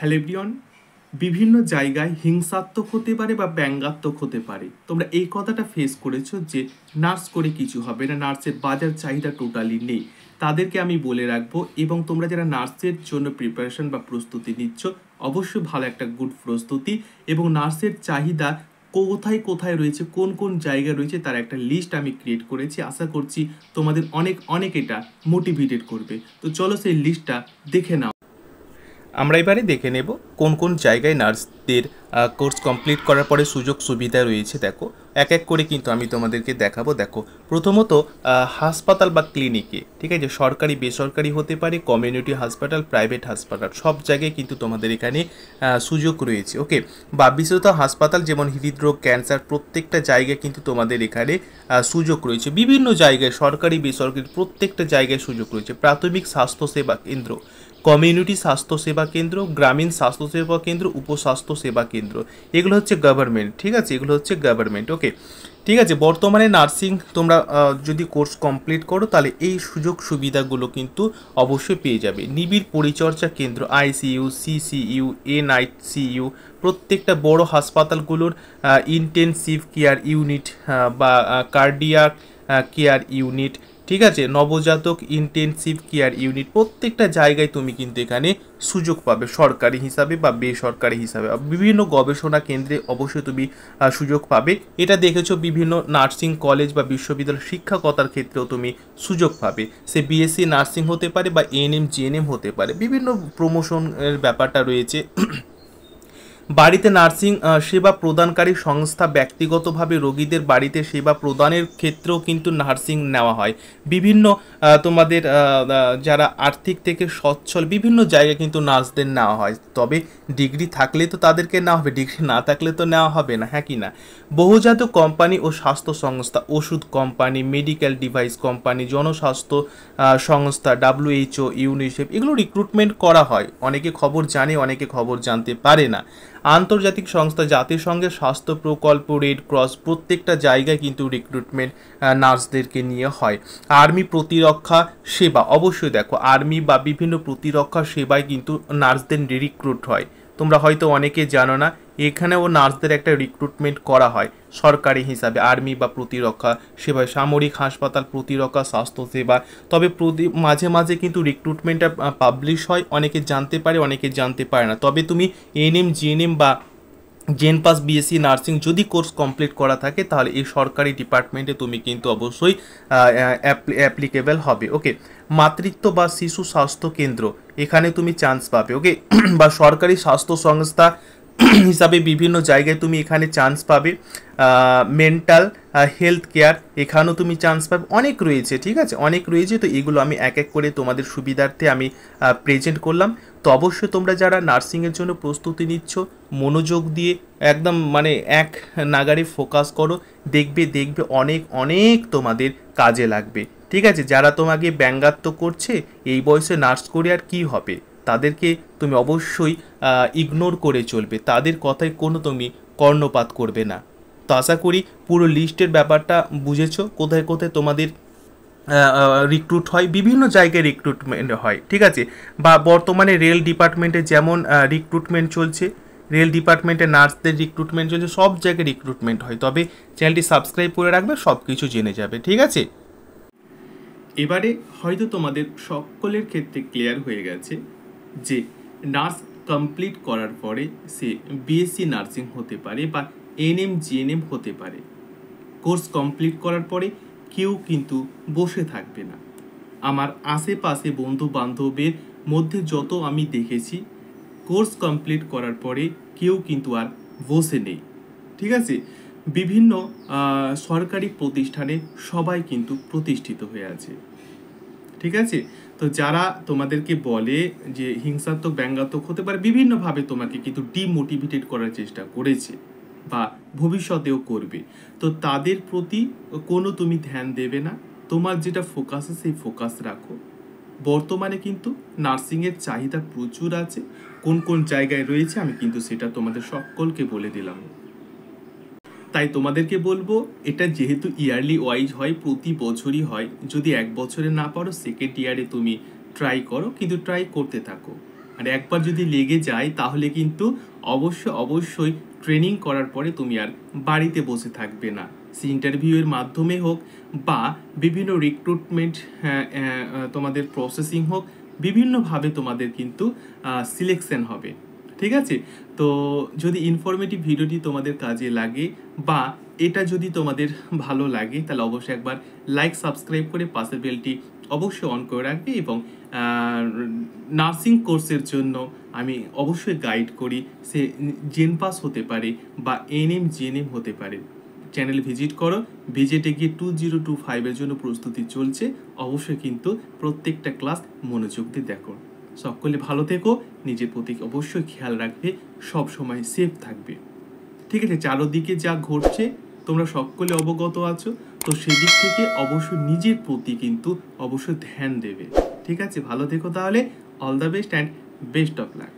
Hello everyone, বিভিন্ন জায়গায় হিংসাত্মক হতে পারে বা ব্যঙ্গাত্মক হতে পারে। তোমরা এই কথাটা ফেস করেছো যে নার্স করে কিছু হবে না, নার্সের বাজার চাহিদা টোটালি নেই। তাদেরকে আমি বলে রাখবো, এবং তোমরা যারা নার্সের জন্য প্রিপারেশন বা প্রস্তুতি নিচ্ছ, অবশ্যই ভালো একটা গুড প্রস্তুতি এবং নার্সের চাহিদা কোথায় কোথায় রয়েছে, কোন কোন জায়গায় রয়েছে তার একটা লিস্ট আমি ক্রিয়েট করেছি। আশা করছি তোমাদের অনেক অনেক এটা মোটিভেটেড করবে। তো চলো সেই লিস্টটা দেখে নাও। আমরা এবারে দেখে নেব কোন কোন জায়গায় নার্সদের কোর্স কমপ্লিট করার পরে সুযোগ সুবিধা রয়েছে। দেখো এক এক করে কিন্তু আমি তোমাদেরকে দেখাবো। দেখো প্রথমত হাসপাতাল বা ক্লিনিকে, ঠিক আছে, সরকারি বেসরকারি হতে পারে, কমিউনিটি হাসপাতাল, প্রাইভেট হাসপাতাল, সব জায়গায় কিন্তু তোমাদের এখানে সুযোগ রয়েছে। ওকে, বা বিশেষত হাসপাতাল যেমন হৃদরোগ, ক্যান্সার, প্রত্যেকটা জায়গায় কিন্তু তোমাদের এখানে সুযোগ রয়েছে। বিভিন্ন জায়গায় সরকারি বেসরকারি প্রত্যেকটা জায়গায় সুযোগ রয়েছে। প্রাথমিক স্বাস্থ্যসেবা কেন্দ্র, কমিউনিটি স্বাস্থ্যসেবা কেন্দ্র, গ্রামীণ স্বাস্থ্যসেবা কেন্দ্র, উপস্বাস্থ্য সেবা কেন্দ্র, এগুলো হচ্ছে গভর্নমেন্ট। ঠিক আছে, এগুলো হচ্ছে গভর্নমেন্ট। ওকে, ঠিক আছে। বর্তমানে নার্সিং তোমরা যদি কোর্স কমপ্লিট করো তাহলে এই সুযোগ সুবিধাগুলো কিন্তু অবশ্যই পেয়ে যাবে। নিবিড় পরিচর্যা কেন্দ্র, আইসিইউ, সিসিইউ, এনআইসিইউ, প্রত্যেকটা বড় হাসপাতালগুলোর ইন্টেনসিভ কেয়ার ইউনিট বা কার্ডিয়াক কেয়ার ইউনিট, ঠিক আছে, নবজাতক ইন্টেনসিভ কেয়ার ইউনিট, প্রত্যেকটা জায়গায় তুমি কিন্তু এখানে সুযোগ পাবে সরকারি হিসাবে বা বেসরকারি হিসাবে। বিভিন্ন গবেষণা কেন্দ্রে অবশ্যই তুমি সুযোগ পাবে। এটা দেখেছো বিভিন্ন নার্সিং কলেজ বা বিশ্ববিদ্যালয় শিক্ষকতার ক্ষেত্রেও তুমি সুযোগ পাবে। সে বিএসসি নার্সিং হতে পারে বা এএনএম জিএনএম হতে পারে, বিভিন্ন প্রমোশনের ব্যাপারটা রয়েছে। বাড়িতে নার্সিং সেবা প্রদানকারী সংস্থা ব্যক্তিগতভাবে রোগীদের বাড়িতে সেবা প্রদানের ক্ষেত্রেও কিন্তু নার্সিং নেওয়া হয়। বিভিন্ন তোমাদের যারা আর্থিক থেকে সচ্ছল বিভিন্ন জায়গায় কিন্তু নার্সদের নেওয়া হয়। তবে ডিগ্রি থাকলে তো তাদেরকে নেওয়া হবে, ডিগ্রি না থাকলে তো নেওয়া হবে না, হ্যাঁ কি না। বহুজাত কোম্পানি ও স্বাস্থ্য সংস্থা, ওষুধ কোম্পানি, মেডিকেল ডিভাইস কোম্পানি, জনস্বাস্থ্য সংস্থা, WHO, ইউনিসেফ, এগুলো রিক্রুটমেন্ট করা হয়। অনেকে খবর জানে, অনেকে খবর জানতে পারে না। আন্তর্জাতিক সংস্থা, জাতিসংঘের স্বাস্থ্য প্রকল্প, রেড ক্রস, প্রত্যেকটা জায়গায় কিন্তু রিক্রুটমেন্ট নার্সদেরকে নিয়ে হয়। আর্মি প্রতিরক্ষা সেবা, অবশ্যই দেখো আর্মি বা বিভিন্ন প্রতিরক্ষা সেবায় কিন্তু নার্সদের রিক্রুট হয়। তোমরা হয়তো অনেকে জানো না, এখানেও নার্সদের একটা রিক্রুটমেন্ট করা হয় সরকারি হিসাবে, আর্মি বা প্রতিরক্ষা সেবায়, সামরিক হাসপাতাল, প্রতিরক্ষা, স্বাস্থ্যসেবা। তবে মাঝে মাঝে কিন্তু রিক্রুটমেন্টটা পাবলিশ হয়, অনেকে জানতে পারে, অনেকে জানতে পারে না। তবে তুমি এএনএম জিএনএম বা জেন পাস বিএসসি নার্সিং যদি কোর্স কমপ্লিট করা থাকে তাহলে এই সরকারি ডিপার্টমেন্টে তুমি কিন্তু অবশ্যই অ্যাপ্লিকেবল হবে। ওকে, মাতৃত্ব বা শিশু স্বাস্থ্য কেন্দ্র, এখানে তুমি চান্স পাবে। ওকে, বা সরকারি স্বাস্থ্য সংস্থা হিসাবে বিভিন্ন জায়গায় তুমি এখানে চান্স পাবে। মেন্টাল হেলথ কেয়ার, এখানেও তুমি চান্স পাবে। অনেক রয়েছে, ঠিক আছে, অনেক রয়েছে। তো এগুলো আমি এক এক করে তোমাদের সুবিধার্থে আমি প্রেজেন্ট করলাম। তো অবশ্যই তোমরা যারা নার্সিংয়ের জন্য প্রস্তুতি নিচ্ছ মনোযোগ দিয়ে একদম মানে এক নাগারে ফোকাস করো, দেখবে দেখবে অনেক অনেক তোমাদের কাজে লাগবে। ঠিক আছে, যারা তোমাকে ব্যঙ্গাত্মক করছে এই বয়সে নার্স করে আর কি হবে, তাদেরকে তুমি অবশ্যই ইগনোর করে চলবে, তাদের কথায় কোনো তুমি কর্ণপাত করবে না। তো আশা করি পুরো লিস্টের ব্যাপারটা বুঝেছো, কোথায় কোথায় তোমাদের রিক্রুট হয়, বিভিন্ন জায়গায় রিক্রুটমেন্ট হয়। ঠিক আছে, বা বর্তমানে রেল ডিপার্টমেন্টে যেমন রিক্রুটমেন্ট চলছে, রেল ডিপার্টমেন্টে নার্সদের রিক্রুটমেন্ট চলছে, সব জায়গায় রিক্রুটমেন্ট হয়। তবে চ্যানেলটি সাবস্ক্রাইব করে রাখবে, সব কিছু জেনে যাবে। ঠিক আছে, এবারে হয়তো তোমাদের সকলের ক্ষেত্রে ক্লিয়ার হয়ে গেছে যে নার্স কমপ্লিট করার পরে সে বিএসসি নার্সিং হতে পারে বা এনএম জিএনএম হতে পারে। কোর্স কমপ্লিট করার পরে কেউ কিন্তু বসে থাকবে না। আমার আশেপাশে বন্ধু বান্ধবের মধ্যে যত আমি দেখেছি, কোর্স কমপ্লিট করার পরে কেউ কিন্তু আর বসে নেই। ঠিক আছে, বিভিন্ন সরকারি প্রতিষ্ঠানে সবাই কিন্তু প্রতিষ্ঠিত হয়ে আছে। ঠিক আছে, তো যারা তোমাদেরকে বলে যে হিংসাত্মক ব্যঙ্গাত্মক হতে পারে, বিভিন্নভাবে তোমাকে কিন্তু ডিমোটিভেটেড করার চেষ্টা করেছে বা ভবিষ্যতেও করবে, তো তাদের প্রতি কোনো তুমি ধ্যান দেবে না। তোমার যেটা ফোকাস আছে সেই ফোকাস রাখো। বর্তমানে কিন্তু নার্সিংয়ের চাহিদা প্রচুর আছে, কোন কোন জায়গায় রয়েছে আমি কিন্তু সেটা তোমাদের সকলকে বলে দিলাম। তাই তোমাদেরকে বলবো, এটা যেহেতু ইয়ারলি ওয়াইজ হয়, প্রতি বছরই হয়, যদি এক বছরে না পারো সেকেন্ড ইয়ারে তুমি ট্রাই করো, কিন্তু ট্রাই করতে থাকো। আর একবার যদি লেগে যায় তাহলে কিন্তু অবশ্যই ট্রেনিং করার পরে তুমি আর বাড়িতে বসে থাকবে না। সে ইন্টারভিউয়ের মাধ্যমে হোক বা বিভিন্ন রিক্রুটমেন্ট তোমাদের প্রসেসিং হোক, বিভিন্নভাবে তোমাদের কিন্তু সিলেকশন হবে। ঠিক আছে? তো যদি ইনফরমেটিভ ভিডিওটি তোমাদের কাজে লাগে বা এটা যদি তোমাদের ভালো লাগে তাহলে অবশ্যই একবার লাইক সাবস্ক্রাইব করে পাশের বেলটি অবশ্যই অন করে রাখবে। এবং নার্সিং কোর্সের জন্য আমি অবশ্যই গাইড করি, সে জেনপাস হতে পারে বা এনএম জিএনএম হতে পারে। চ্যানেল ভিজিট করো, ভিজিটে গিয়ে 2025-এর জন্য প্রস্তুতি চলছে। অবশ্যই কিন্তু প্রত্যেকটা ক্লাস মনোযোগ দিয়ে দেখো। সকলে ভালো থেকো, নিজের প্রতি অবশ্যই খেয়াল রাখবে, সব সময় সেফ থাকবে। ঠিক আছে? চারদিকে যা ঘটছে তোমরা সকলে অবগত আছো, তো সেদিক থেকে অবশ্যই নিজের প্রতি কিন্তু অবশ্যই ধ্যান দেবে। ঠিক আছে? ভালো থেকো তাহলে। All the best and best of luck.